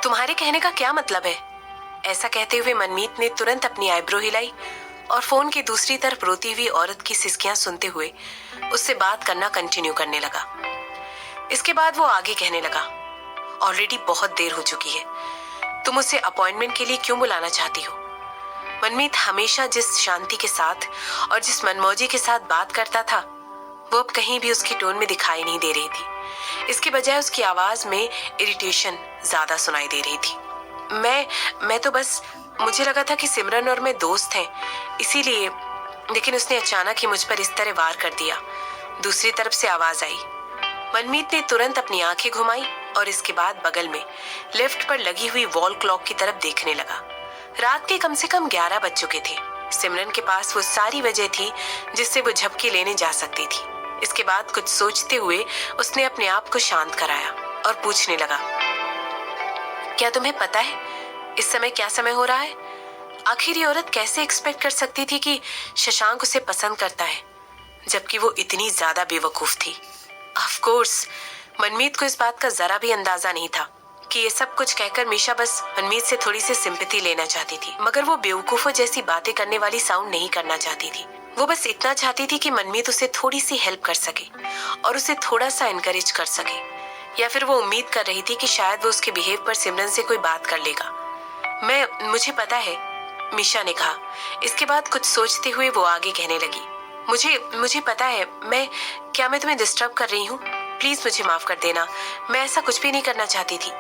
तुम्हारे कहने का क्या मतलब है? ऐसा कहते हुए मनमीत ने तुरंत अपनी आईब्रो हिलाई और फोन की दूसरी तरफ रोती हुई औरत की सिसकियां सुनते हुए उससे बात करना कंटिन्यू करने लगा। इसके बाद वो आगे कहने लगा, ऑलरेडी बहुत देर हो चुकी है, तुम उसे अपॉइंटमेंट के लिए क्यों बुलाना चाहती हो? मनमीत हमेशा जिस शांति के साथ और जिस मनमौजी के साथ बात करता था, वो अब कहीं भी उसकी टोन में दिखाई नहीं दे रही थी। इसके बजाय उसकी आवाज में इरिटेशन ज्यादा सुनाई दे रही थी। मैं तो बस, मुझे लगा था कि सिमरन और मैं दोस्त हैं, इसीलिए, लेकिन उसने अचानक ही मुझ पर इस तरह वार कर दिया। दूसरी तरफ से आवाज आई। मनमीत ने तुरंत अपनी आंखें घुमाई और इसके बाद बगल में लिफ्ट पर लगी हुई वॉल क्लॉक की तरफ देखने लगा। रात के कम से कम 11 बज चुके थे। सिमरन के पास वो सारी वजह थी जिससे वो झपकी लेने जा सकती थी। इसके बाद कुछ सोचते हुए उसने अपने आप को शांत कराया और पूछने लगा, क्या तुम्हें पता है इस समय क्या समय हो रहा है? आखिर ये औरत कैसे एक्सपेक्ट कर सकती थी कि शशांक उसे पसंद करता है, जबकि वो इतनी ज्यादा बेवकूफ थी। ऑफ कोर्स मनमीत को इस बात का जरा भी अंदाजा नहीं था कि ये सब कुछ कहकर मीशा बस मनमीत से थोड़ी सी सिंपैथी लेना चाहती थी, मगर वो बेवकूफों जैसी बातें करने वाली साउंड नहीं करना चाहती थी। वो बस इतना चाहती थी कि मनमीत उसे थोड़ी सी हेल्प कर सके और उसे थोड़ा सा एनकरेज कर सके, या फिर वो उम्मीद कर रही थी कि शायद वो उसके बिहेव पर सिमरन से कोई बात कर लेगा। मुझे पता है, मीशा ने कहा। इसके बाद कुछ सोचते हुए वो आगे कहने लगी, मुझे पता है, मैं तुम्हें डिस्टर्ब कर रही हूँ? प्लीज मुझे माफ कर देना, मैं ऐसा कुछ भी नहीं करना चाहती थी।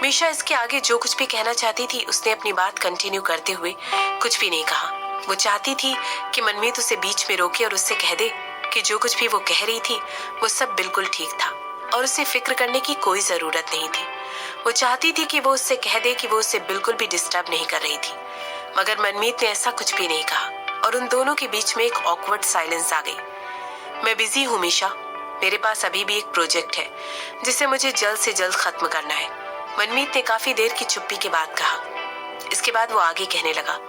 मीशा इसके आगे जो कुछ भी कहना चाहती थी उसने अपनी बात कंटिन्यू करते हुए कुछ भी नहीं कहा। वो चाहती थी कि मनमीत उसे बीच में रोके और उससे कह दे कि जो कुछ भी वो कह रही थी वो सब बिल्कुल ठीक था और उसे फिक्र करने की कोई जरूरत नहीं थी। वो चाहती थी कि वो उससे कह दे कि वो उसे बिल्कुल भी डिस्टर्ब नहीं कर रही थी, मगर मनमीत ने ऐसा कुछ भी नहीं कहा और उन दोनों के बीच में एक ऑकवर्ड साइलेंस आ गई। मैं बिजी हूँ मीशा, मेरे पास अभी भी एक प्रोजेक्ट है जिसे मुझे जल्द से जल्द खत्म करना है, मनमीत ने काफी देर की चुप्पी के बाद कहा। इसके बाद वो आगे कहने लगा,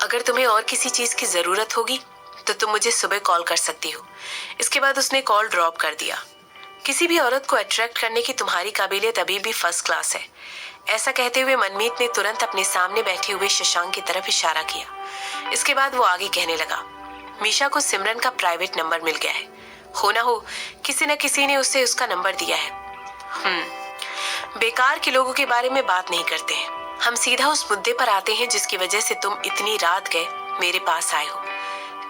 अगर तुम्हें और किसी चीज की जरूरत होगी तो तुम मुझे सुबह कॉल कर सकती हो। इसके बाद उसने कॉल ड्रॉप कर दिया। किसी भी औरत को अट्रैक्ट करने की तुम्हारी काबिलियत अभी भी फर्स्ट क्लास है। ऐसा कहते हुए मनमीत ने तुरंत अपने सामने बैठे हुए शशांक की तरफ इशारा किया। इसके बाद वो आगे कहने लगा, मीशा को सिमरन का प्राइवेट नंबर मिल गया है, हो ना हो किसी न किसी ने उसे उसका नंबर दिया है। बेकार के लोगों के बारे में बात नहीं करते हैं, हम सीधा उस मुद्दे पर आते हैं जिसकी वजह से तुम इतनी रात गए मेरे पास आए हो।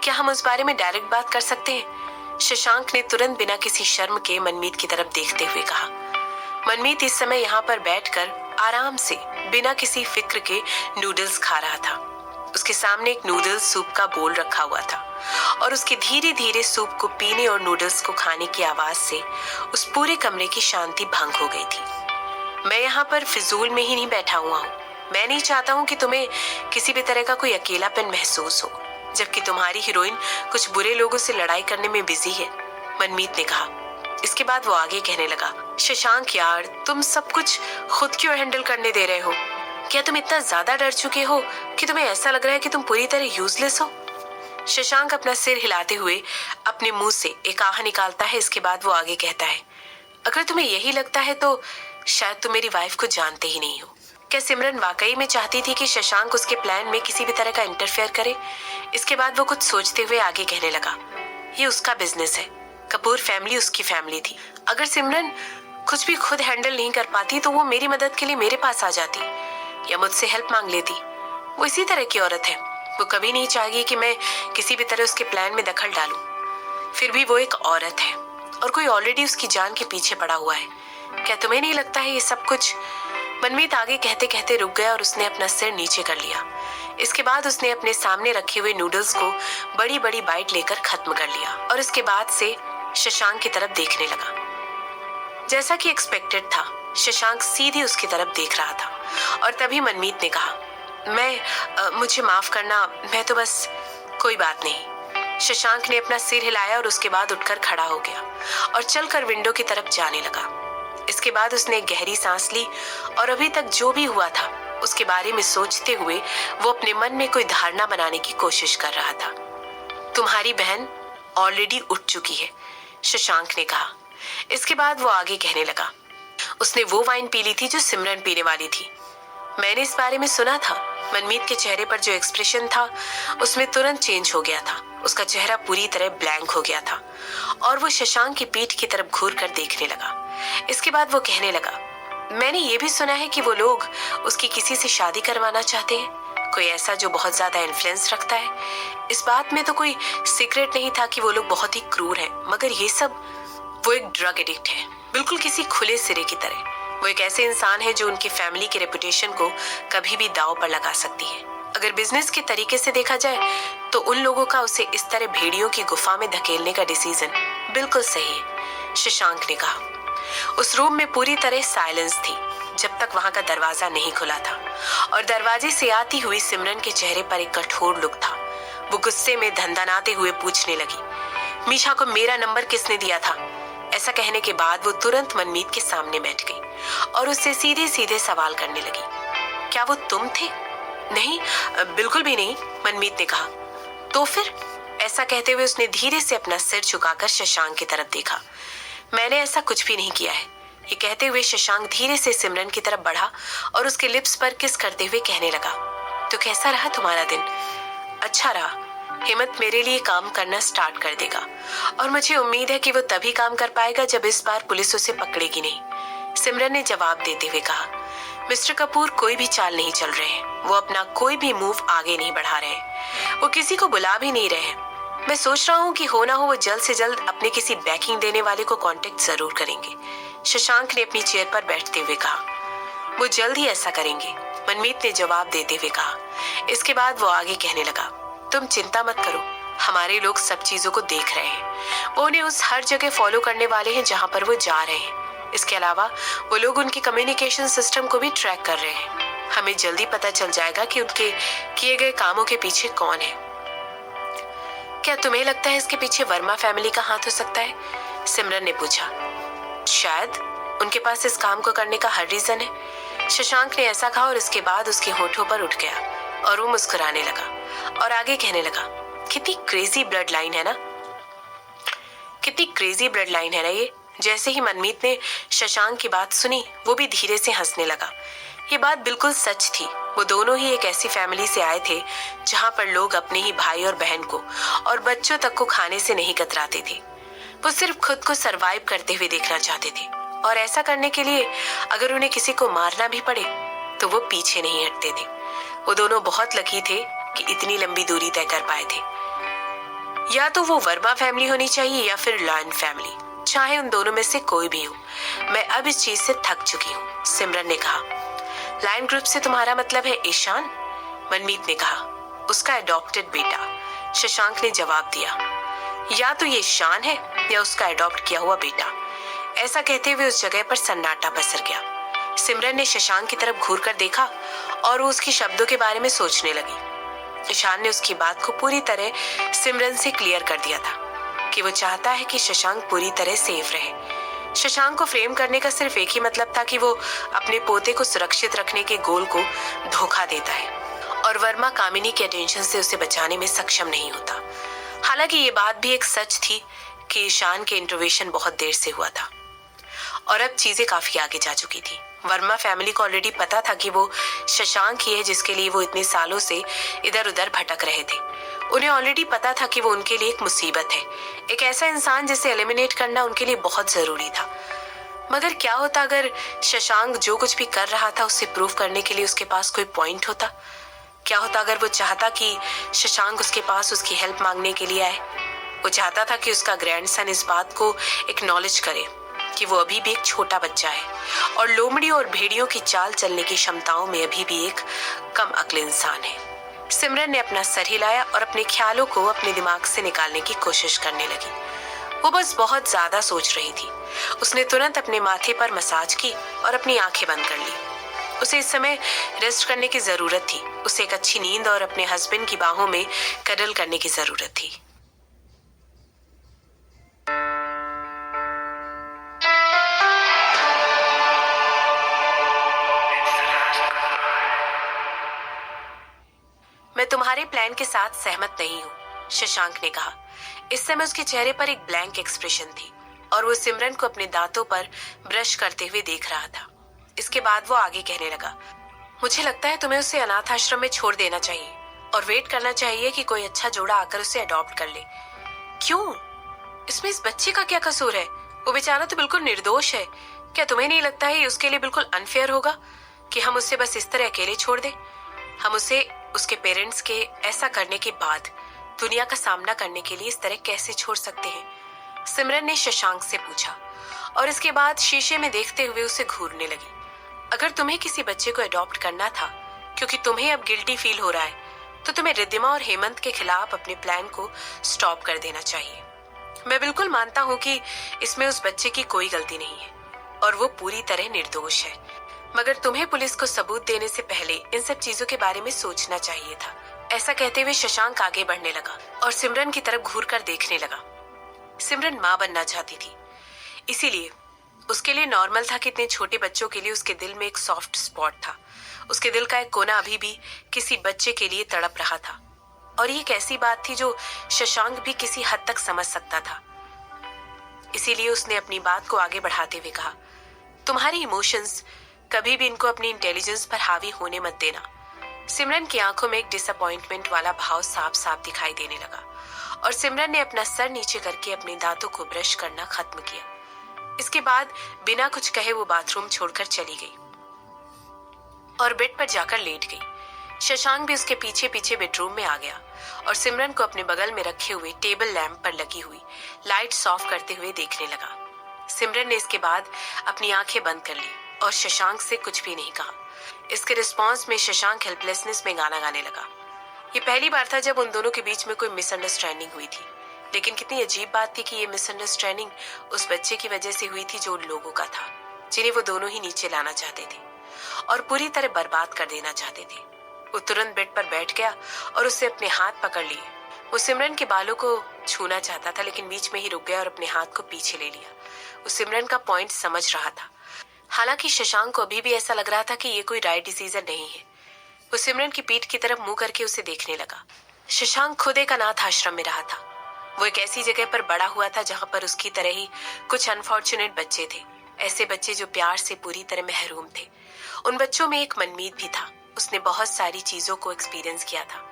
क्या हम उस बारे में डायरेक्ट बात कर सकते हैं? शशांक ने तुरंत बिना किसी शर्म के मनमीत की तरफ देखते हुए कहा। मनमीत इस समय यहाँ पर बैठकर आराम से बिना किसी फिक्र के नूडल्स खा रहा था। उसके सामने एक नूडल्स सूप का बोल रखा हुआ था और उसके धीरे धीरे सूप को पीने और नूडल्स को खाने की आवाज से उस पूरे कमरे की शांति भंग हो गई थी। मैं यहाँ पर फिजूल में ही नहीं बैठा हुआ हूँ, मैं नहीं चाहता हूँ कि तुम्हें किसी भी तरह का कोई अकेलापन महसूस हो, जबकि तुम्हारी हीरोइन कुछ बुरे लोगों से लड़ाई करने में बिजी है, मनमीत ने कहा। इसके बाद वो आगे कहने लगा, शशांक यार, तुम सब कुछ खुद क्यों हैंडल करने दे रहे हो? क्या तुम इतना ज्यादा डर चुके हो कि तुम्हें ऐसा लग रहा है कि तुम पूरी तरह यूजलेस हो? शशांक अपना सिर हिलाते हुए अपने मुंह से एक आह निकालता है। इसके बाद वो आगे कहता है, अगर तुम्हें यही लगता है तो शायद तुम मेरी वाइफ को जानते ही नहीं हो। क्या सिमरन वाकई में चाहती थी कि शशांक उसके प्लान में किसी भी तरह का इंटरफेयर करे? इसके बाद वो कुछ सोचते हुए आगे कहने लगा, ये उसका बिजनेस है, कपूर फैमिली उसकी फैमिली थी। अगर सिमरन कुछ भी खुद हैंडल नहीं कर पाती तो वो मेरी मदद के लिए मेरे पास आ जाती या मुझसे हेल्प मांग लेती। वो इसी तरह की औरत है, वो कभी नहीं चाहेगी कि मैं किसी भी तरह उसके प्लान में दखल डालूं। फिर भी वो एक औरत है और कोई ऑलरेडी उसकी जान के पीछे पड़ा हुआ है। क्या तुम्हें नहीं लगता है ये सब कुछ? मनमीत आगे कहते कहते रुक गया और उसने अपना सिर नीचे कर लिया। इसके बाद उसने अपने सामने रखे हुए नूडल्स को बड़ी बड़ी बाइट लेकर खत्म कर लिया और इसके बाद से शशांक की तरफ देखने लगा। जैसा कि एक्सपेक्टेड था, शशांक सीधे उसकी तरफ देख रहा था और तभी मनमीत ने कहा, मुझे माफ करना, मैं तो बस, कोई बात नहीं। शशांक ने अपना सिर हिलाया और उसके बाद उठकर खड़ा हो गया और चलकर विंडो की तरफ जाने लगा। इसके बाद उसने एक गहरी सांस ली और अभी तक जो भी हुआ था उसके बारे में सोचते हुए वो अपने मन में कोई धारणा बनाने की कोशिश कर रहा था। तुम्हारी बहन ऑलरेडी उठ चुकी है, शशांक ने कहा। इसके बाद वो आगे कहने लगा, उसने वो वाइन पी ली थी जो सिमरन पीने वाली थी। मैंने इस बारे में सुना था। मनमीत के चेहरे पर जो एक्सप्रेशन था उसमें तुरंत चेंज हो गया था। उसका चेहरा पूरी तरह ब्लैंक हो गया था और वो शशांक की पीठ की तरफ घूर कर देखने लगा। इसके बाद वो कहने लगा, मैंने ये भी सुना है कि वो लोग उसकी किसी से शादी करवाना चाहते हैं, कोई ऐसा जो बहुत ज्यादा इन्फ्लुएंस रखता है। इस बात में तो कोई सीक्रेट नहीं था कि वो लोग बहुत ही क्रूर हैं, मगर ये सब, वो एक ड्रग एडिक्ट है, बिल्कुल किसी खुले सिरे की तरह। वो एक ऐसे इंसान है जो उनकी फैमिली के रेपुटेशन को कभी भी दांव पर लगा सकती है। अगर बिजनेस के तरीके से देखा जाए तो उन लोगों का उसे इस तरह भेड़ियों की गुफा में धकेलने का डिसीजन बिल्कुल सही है, शशांक ने कहा। उस रूम में पूरी तरह साइलेंस थी जब तक वहां का दरवाजा नहीं खुला था और दरवाजे से आती हुई सिमरन के चेहरे पर एक कठोर लुक था। वो गुस्से में धनधनाते हुए पूछने लगी, मीशा को मेरा नंबर किसने दिया था? ऐसा कहने के बाद वो तुरंत मनमीत के सामने बैठ गई और उससे सीधे सीधे सवाल करने लगी, क्या वो तुम थे? नहीं, बिल्कुल भी नहीं, मनमीत ने कहा। तो फिर? ऐसा कहते हुए उसने धीरे से अपना सिर झुकाकर शशांक की तरफ देखा। मैंने ऐसा कुछ भी नहीं किया है। ये कहते हुए शशांक धीरे से सिमरन की तरफ बढ़ा और उसके लिप्स पर किस करते हुए कहने लगा, तो कैसा रहा तुम्हारा दिन? अच्छा रहा। हिम्मत मेरे लिए काम करना स्टार्ट कर देगा और मुझे उम्मीद है कि वो तभी काम कर पाएगा जब इस बार पुलिस उसे पकड़ेगी नहीं, सिमरन ने जवाब देते हुए कहा। मिस्टर कपूर कोई भी चाल नहीं चल रहे हैं, वो अपना कोई भी मूव आगे नहीं बढ़ा रहे हैं, वो किसी को बुला भी नहीं रहे हैं। मैं सोच रहा हूँ कि हो ना हो वो जल्द से जल्द अपने किसी बैकिंग देने वाले को कांटेक्ट जरूर करेंगे, शशांक ने अपनी चेयर पर बैठते हुए कहा। वो जल्द ही ऐसा करेंगे, मनमीत ने जवाब देते हुए कहा। इसके बाद वो आगे कहने लगा, तुम चिंता मत करो, हमारे लोग सब चीजों को देख रहे हैं। वो उन्हें उस हर जगह फॉलो करने वाले हैं जहां पर वो जा रहे हैं। इसके अलावा वो लोग उनके कम्युनिकेशन सिस्टम को भी ट्रैक कर रहे हैं। हमें जल्दी पता चल जाएगा कि उनके किए गए कामों के पीछे कौन है। क्या तुम्हें लगता है इसके पीछे वर्मा फैमिली का हाथ हो सकता है? सिमरन ने पूछा। शायद उनके पास इस काम को करने का हर रीजन है, शशांक ने ऐसा कहा और इसके बाद उसके होठों पर उठ गया और वो मुस्कुराने लगा और आगे कहने लगा, कितनी क्रेजी ब्लड लाइन है ना, कितनी क्रेजी ब्लड लाइन है ना ये। जैसे ही मनमीत ने शशांक की बात सुनी वो भी धीरे से हंसने लगा। ये बात बिल्कुल सच थी। वो दोनों ही एक ऐसी फैमिली से आए थे जहां पर लोग अपने ही भाई और बहन को और बच्चों तक को खाने से नहीं कतराते थे। वो सिर्फ खुद को सरवाइव करते हुए देखना चाहते थे और ऐसा करने के लिए अगर उन्हें किसी को मारना भी पड़े तो वो पीछे नहीं हटते थे। वो दोनों बहुत लकी थे कि इतनी लंबी दूरी तय कर पाए थे। या तो वो वर्मा फैमिली होनी चाहिए या फिर लायन फैमिली, चाहे उन दोनों में से कोई भी हो। मैं अब इस चीज से थक चुकी हूँ, सिमरन ने कहा। लायन ग्रुप से तुम्हारा मतलब है ईशान? मनमीत ने कहा। उसका एडॉप्टेड बेटा, शशांक ने जवाब दिया। या तो ये ईशान है या उसका एडॉप्ट किया हुआ बेटा। ऐसा कहते हुए उस जगह पर सन्नाटा पसर गया। सिमरन ने शशांक की तरफ घूर कर देखा और वो उसके शब्दों के बारे में सोचने लगी। ईशान ने उसकी बात को पूरी तरह सिमरन से क्लियर कर दिया था कि वो चाहता है कि शशांक पूरी तरह सेफ रहे। शशांक को फ्रेम करने का सिर्फ एक ही मतलब था कि वो अपने पोते को सुरक्षित रखने के गोल को धोखा देता है और वर्मा कामिनी के अटेंशन से उसे बचाने में सक्षम नहीं होता। हालांकि ये बात भी एक सच थी कि ईशान के इंटरवेंशन बहुत देर से हुआ था और अब चीजें काफी आगे जा चुकी थी। वर्मा फैमिली को ऑलरेडी पता था कि वो शशांक ही है जिसके लिए वो इतने सालों से इधर उधर भटक रहे थे। उन्हें ऑलरेडी पता था कि वो उनके लिए एक मुसीबत है, एक ऐसा इंसान जिसे एलिमिनेट करना उनके लिए बहुत जरूरी था। मगर क्या होता अगर शशांक जो कुछ भी कर रहा था उसे प्रूव करने के लिए उसके पास कोई पॉइंट होता? क्या होता अगर वो चाहता कि शशांक उसके पास उसकी हेल्प मांगने के लिए आए? वो चाहता था कि उसका ग्रैंडसन इस बात को एक्नॉलेज करे कि वो अभी भी एक छोटा बच्चा है और लोमड़ी और भेड़ियों की चाल चलने की क्षमताओं में अभी भी एक कम अक्ल इंसान है। सिमरन ने अपना सर हिलाया और अपने ख्यालों को अपने दिमाग से निकालने की कोशिश करने लगी। वो बस बहुत ज्यादा सोच रही थी। उसने तुरंत अपने माथे पर मसाज की और अपनी आंखें बंद कर ली। उसे इस समय रेस्ट करने की जरूरत थी। उसे एक अच्छी नींद और अपने हस्बैंड की बाहों में कडल करने की जरूरत थी। मैं तुम्हारे प्लान के साथ सहमत नहीं हूँ, शशांक ने कहा। इस समय उसके चेहरे पर एक ब्लैंक एक्सप्रेशन थी और वो सिमरन को अपने दांतों पर ब्रश करते हुए देख रहा था। इसके बाद वो आगे कहने लगा, मुझे लगता है तुम्हें उसे अनाथ आश्रम में छोड़ देना चाहिए और वेट करना चाहिए कि कोई अच्छा जोड़ा आकर उसे अडॉप्ट कर ले। क्यों? इसमें इस बच्चे का क्या कसूर है? वो बेचारा तो बिल्कुल निर्दोष है। क्या तुम्हें नहीं लगता है ये उसके लिए बिल्कुल अनफेयर होगा कि हम उसे बस इस तरह अकेले छोड़ दें? हम उसे उसके पेरेंट्स के ऐसा करने के बाद दुनिया का सामना करने के लिए इस तरह कैसे छोड़ सकते हैं? सिमरन ने शशांक से पूछा और इसके बाद शीशे में देखते हुए उसे घूरने लगी। अगर तुम्हें किसी बच्चे को अडॉप्ट करना था क्योंकि तुम्हें अब गिल्टी फील हो रहा है, तो तुम्हें रिद्धिमा और हेमंत के खिलाफ अपने प्लान को स्टॉप कर देना चाहिए। मैं बिल्कुल मानता हूँ कि इसमें उस बच्चे की कोई गलती नहीं है और वो पूरी तरह निर्दोष है, मगर तुम्हें पुलिस को सबूत देने से पहले इन सब चीजों के बारे में सोचना चाहिए था। ऐसा कहते हुए शशांक आगे बढ़ने लगा और सिमरन की तरफ घूर कर देखने लगा। सिमरन माँ बनना चाहती थी, इसीलिए उसके लिए नॉर्मल था कि इतने छोटे बच्चों के लिए उसके दिल में एक सॉफ्ट स्पॉट था। उसके दिल का एक कोना अभी भी किसी बच्चे के लिए तड़प रहा था और ये एक ऐसी बात थी जो शशांक भी किसी हद तक समझ सकता था। इसीलिए उसने अपनी बात को आगे बढ़ाते हुए कहा, तुम्हारी इमोशंस कभी भी इनको अपनी इंटेलिजेंस पर हावी होने मत देना। सिमरन की आंखों में एक डिसअपॉइंटमेंट वाला भाव साफ साफ दिखाई देने लगा और सिमरन ने अपना सर नीचे करके अपने दांतों को ब्रश करना खत्म किया। इसके बाद बिना कुछ कहे वो बाथरूम छोड़कर चली गई और बेड पर जाकर लेट गई। शशांक भी उसके पीछे पीछे बेडरूम में आ गया और सिमरन को अपने बगल में रखे हुए टेबल लैंप पर लगी हुई लाइट्स ऑफ करते हुए देखने लगा। सिमरन ने इसके बाद अपनी आंखें बंद कर ली और शशांक से कुछ भी नहीं कहा। इसके रिस्पॉन्स में शशांक हेल्पलेसनेस में गाना गाने लगा। ये पहली बार था जब उन दोनों के बीच में कोई मिसअंडरस्टैंडिंग हुई थी, लेकिन कितनी अजीब बात थी कि ये मिसअंडरस्टैंडिंग उस बच्चे की वजह से हुई थी जो उन लोगों का था, जिन्हें वो दोनों ही नीचे लाना चाहते थे और पूरी तरह बर्बाद कर देना चाहते थे। वो तुरंत बेड पर बैठ गया और उससे अपने हाथ पकड़ लिए। वो सिमरन के बालों को छूना चाहता था, लेकिन बीच में ही रुक गया और अपने हाथ को पीछे ले लिया। वो सिमरन का पॉइंट समझ रहा था, हालांकि शशांक को अभी भी ऐसा लग रहा था कि ये कोई राइट डिसीजन नहीं है। वो सिमरन की पीठ की तरफ मुंह करके उसे देखने लगा। शशांक खुद एक अनाथ आश्रम में रहा था। वो एक ऐसी जगह पर बड़ा हुआ था जहां पर उसकी तरह ही कुछ अनफॉर्चुनेट बच्चे थे, ऐसे बच्चे जो प्यार से पूरी तरह महरूम थे। उन बच्चों में एक मनमीत भी था। उसने बहुत सारी चीजों को एक्सपीरियंस किया था,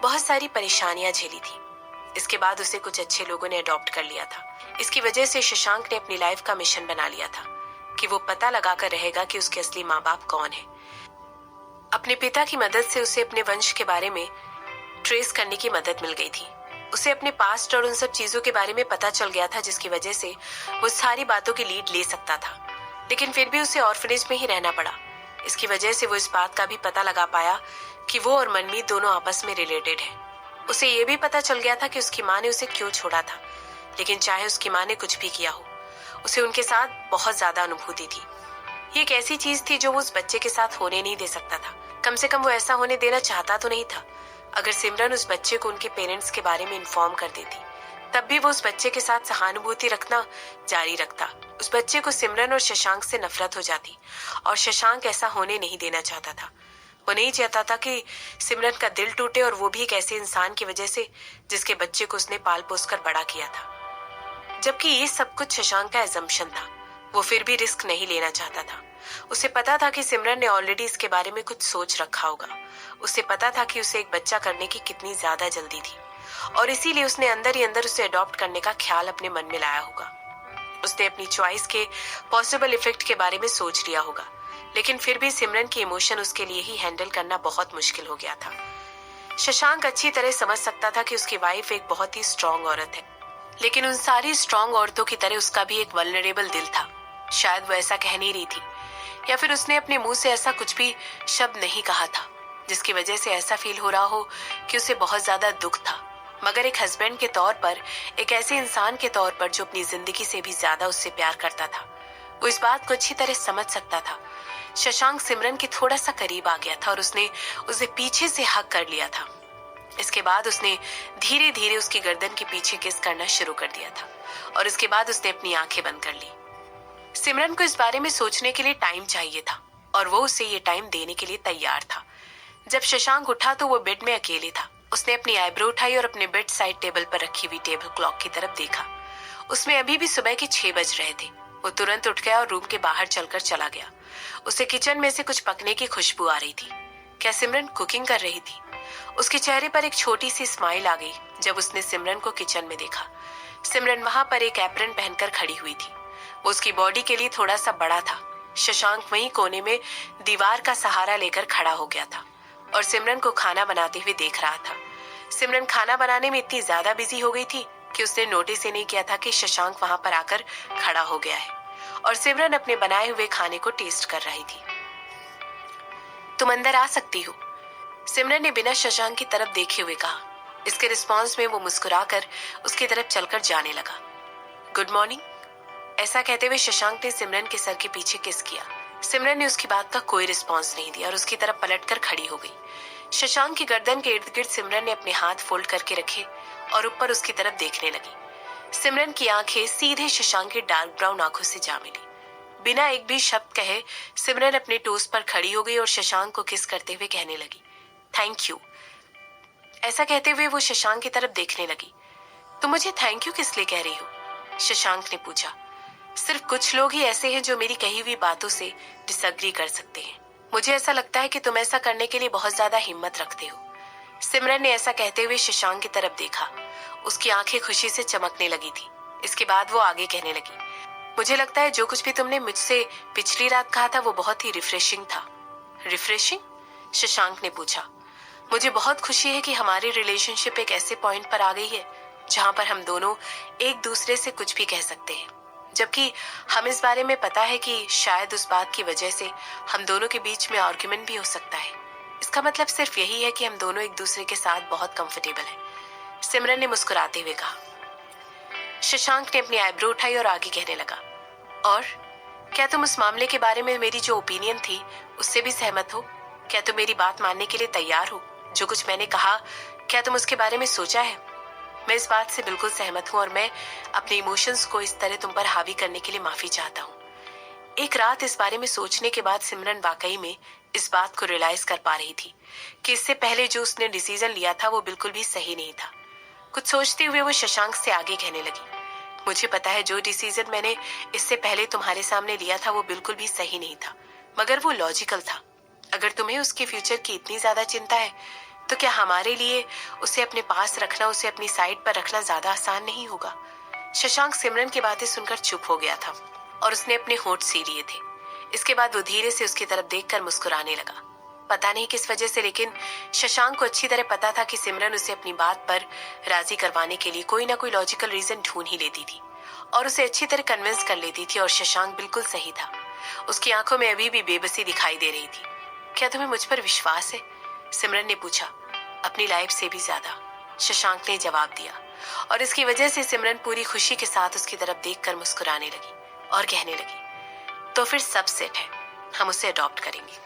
बहुत सारी परेशानियां झेली थी। इसके बाद उसे कुछ अच्छे लोगों ने अडॉप्ट कर लिया था। इसकी वजह से शशांक ने अपनी लाइफ का मिशन बना लिया था कि वो पता लगाकर रहेगा कि उसके असली माँ बाप कौन है। अपने पिता की मदद से उसे अपने वंश के बारे में ट्रेस करने की मदद मिल गई थी। उसे अपने पास्ट और उन सब चीजों के बारे में पता चल गया था जिसकी वजह से वो सारी बातों की लीड ले सकता था, लेकिन फिर भी उसे ऑर्फनेज में ही रहना पड़ा। इसकी वजह से वो इस बात का भी पता लगा पाया कि वो और मनमीत दोनों आपस में रिलेटेड हैं। उसे ये भी पता चल गया था कि उसकी माँ ने उसे क्यों छोड़ा था, लेकिन चाहे उसकी माँ ने कुछ भी किया हो, उसे उनके साथ बहुत ज्यादा अनुभूति थी। ये एक ऐसी चीज थी जो वो उस बच्चे के साथ होने नहीं दे सकता था। कम से कम वो ऐसा होने देना चाहता तो नहीं था। अगर सिमरन उस बच्चे को उनके पेरेंट्स के बारे में इन्फॉर्म कर देती, तब भी वो उस बच्चे के साथ सहानुभूति रखना जारी रखता। उस बच्चे को सिमरन और शशांक से नफरत हो जाती और शशांक ऐसा होने नहीं देना चाहता था। वो नहीं चाहता था कि सिमरन का दिल टूटे, और वो भी एक ऐसे इंसान की वजह से जिसके बच्चे को उसने पाल पोस कर बड़ा किया था। जबकि ये सब कुछ शशांक का एजम्पशन था, वो फिर भी रिस्क नहीं लेना चाहता था। उसे पता था कि सिमरन ने ऑलरेडी इसके बारे में कुछ सोच रखा होगा। उसे पता था कि उसे एक बच्चा करने की कितनी ज्यादा जल्दी थी और इसीलिए उसने अंदर ही अंदर उसे अडॉप्ट करने का ख्याल अपने मन में लाया होगा। उसने अपनी चॉइस के पॉसिबल इफेक्ट के बारे में सोच लिया होगा, लेकिन फिर भी सिमरन की इमोशन उसके लिए ही हैंडल करना बहुत मुश्किल हो गया था। शशांक अच्छी तरह समझ सकता था कि उसकी वाइफ एक बहुत ही स्ट्रांग औरत है, लेकिन उन सारी स्ट्रांग औरतों की तरह उसका भी एक वल्नरेबल दिल था। शायद वो ऐसा कह नहीं रही थी, या फिर उसने अपने मुंह से ऐसा कुछ भी शब्द नहीं कहा था जिसकी वजह से ऐसा फील हो रहा हो कि उसे बहुत ज्यादा दुख था। मगर एक हस्बैंड के तौर पर, एक ऐसे इंसान के तौर पर जो अपनी जिंदगी से भी ज्यादा उससे प्यार करता था, वो इस बात को अच्छी तरह समझ सकता था। शशांक सिमरन के थोड़ा सा करीब आ गया था और उसने उसे पीछे से हक कर लिया था। इसके बाद उसने धीरे धीरे उसकी गर्दन के पीछे किस करना शुरू कर दिया था और इसके बाद उसने अपनी आंखें बंद कर ली। सिमरन को इस बारे में सोचने के लिए टाइम चाहिए था और वो उसे ये टाइम देने के लिए तैयार था। जब शशांक उठा तो वो बेड में अकेले था। उसने अपनी आईब्रो उठाई और अपने बेड साइड टेबल पर रखी हुई टेबल क्लॉक की तरफ देखा। उसमें अभी भी सुबह के 6 बज रहे थे। वो तुरंत उठ गया और रूम के बाहर चलकर चला गया। उसे किचन में से कुछ पकने की खुशबू आ रही थी। क्या सिमरन कुकिंग कर रही थी? उसके चेहरे पर एक छोटी सी स्माइल आ गई जब उसने सिमरन को किचन में देखा। सिमरन वहां पर एक एप्रन पहनकर खड़ी हुई थी। वो उसकी बॉडी के लिए थोड़ा सा बड़ा था। शशांक वहीं कोने में दीवार का सहारा लेकर खड़ा हो गया था और सिमरन को खाना बनाते हुए देख रहा था। सिमरन खाना बनाने में इतनी ज्यादा बिजी हो गई थी कि उसने नोटिस ही नहीं किया था कि शशांक वहां पर आकर खड़ा हो गया है और सिमरन अपने बनाए हुए खाने को टेस्ट कर रही थी। तुम अंदर आ सकती हो, सिमरन ने बिना शशांक की तरफ देखे हुए कहा। इसके रिस्पॉन्स में वो मुस्कुराकर उसकी तरफ चलकर जाने लगा। गुड मॉर्निंग, ऐसा कहते हुए शशांक ने सिमरन के सर के पीछे किस किया। सिमरन ने उसकी बात का कोई रिस्पॉन्स नहीं दिया और उसकी तरफ पलटकर खड़ी हो गई। शशांक की गर्दन के इर्द गिर्द सिमरन ने अपने हाथ फोल्ड करके रखे और ऊपर उसकी तरफ देखने लगी। सिमरन की आंखें सीधे शशांक की डार्क ब्राउन आंखों से जा मिली। बिना एक भी शब्द कहे सिमरन अपने टोस्ट पर खड़ी हो गई और शशांक को किस करते हुए कहने लगी, थैंक यू। ऐसा कहते हुए वो शशांक की तरफ देखने लगी। तुम मुझे थैंक यू किस लिए कह रही हो? शशांक ने पूछा। सिर्फ कुछ लोग ही ऐसे हैं जो मेरी कही हुई बातों से डिसएग्री कर सकते हैं। मुझे ऐसा लगता है कि तुम ऐसा करने के लिए बहुत ज्यादा हिम्मत रखते हो। सिमरन ने ऐसा कहते हुए शशांक की तरफ देखा। उसकी आंखें खुशी से चमकने लगी थी। इसके बाद वो आगे कहने लगी, मुझे लगता है जो कुछ भी तुमने मुझसे पिछली रात कहा था वो बहुत ही रिफ्रेशिंग था। रिफ्रेशिंग? शशांक ने पूछा। मुझे बहुत खुशी है कि हमारी रिलेशनशिप एक ऐसे पॉइंट पर आ गई है जहां पर हम दोनों एक दूसरे से कुछ भी कह सकते हैं, जबकि हम इस बारे में पता है कि शायद उस बात की वजह से हम दोनों के बीच में आर्ग्यूमेंट भी हो सकता है। इसका मतलब सिर्फ यही है कि हम दोनों एक दूसरे के साथ बहुत कंफर्टेबल हैं। सिमरन ने मुस्कुराते हुए कहा। शशांक ने अपनी आईब्रो उठाई और आगे कहने लगा, और क्या तुम उस मामले के बारे में मेरी जो ओपिनियन थी उससे भी सहमत हो? क्या तुम मेरी बात मानने के लिए तैयार हो? जो कुछ मैंने कहा, क्या तुम उसके बारे में सोचा है? मैं इस बात से बिल्कुल सहमत हूँ और मैं अपने इमोशंस को इस तरह तुम पर हावी करने के लिए माफी चाहता हूँ। एक रात इस बारे में सोचने के बाद सिमरन वाकई में इस बात को रियलाइज कर पा रही थी कि इससे पहले जो उसने डिसीजन लिया था वो बिल्कुल भी सही नहीं था। कुछ सोचते हुए वो शशांक से आगे कहने लगी, मुझे पता है जो डिसीजन मैंने इससे पहले तुम्हारे सामने लिया था वो बिल्कुल भी सही नहीं था, मगर वो लॉजिकल था। अगर तुम्हें उसके फ्यूचर की इतनी ज्यादा चिंता है तो क्या हमारे लिए उसे अपने पास रखना, उसे अपनी साइड पर रखना ज्यादा आसान नहीं होगा? शशांक सिमरन की बातें सुनकर चुप हो गया था और उसने अपने होंठ सी लिए थे। इसके बाद वो धीरे से उसकी तरफ देखकर मुस्कुराने लगा। पता नहीं किस वजह से, लेकिन शशांक को अच्छी तरह पता था कि सिमरन उसे अपनी बात पर राजी करवाने के लिए कोई ना कोई लॉजिकल रीजन ढूंढ ही लेती थी और उसे अच्छी तरह कन्विंस कर लेती थी। और शशांक बिल्कुल सही था। उसकी आंखों में अभी भी बेबसी दिखाई दे रही थी। क्या तुम्हें मुझ पर विश्वास है? सिमरन ने पूछा। अपनी लाइफ से भी ज्यादा, शशांक ने जवाब दिया। और इसकी वजह से सिमरन पूरी खुशी के साथ उसकी तरफ देखकर मुस्कुराने लगी और कहने लगी, तो फिर सब सेट है, हम उसे अडॉप्ट करेंगे।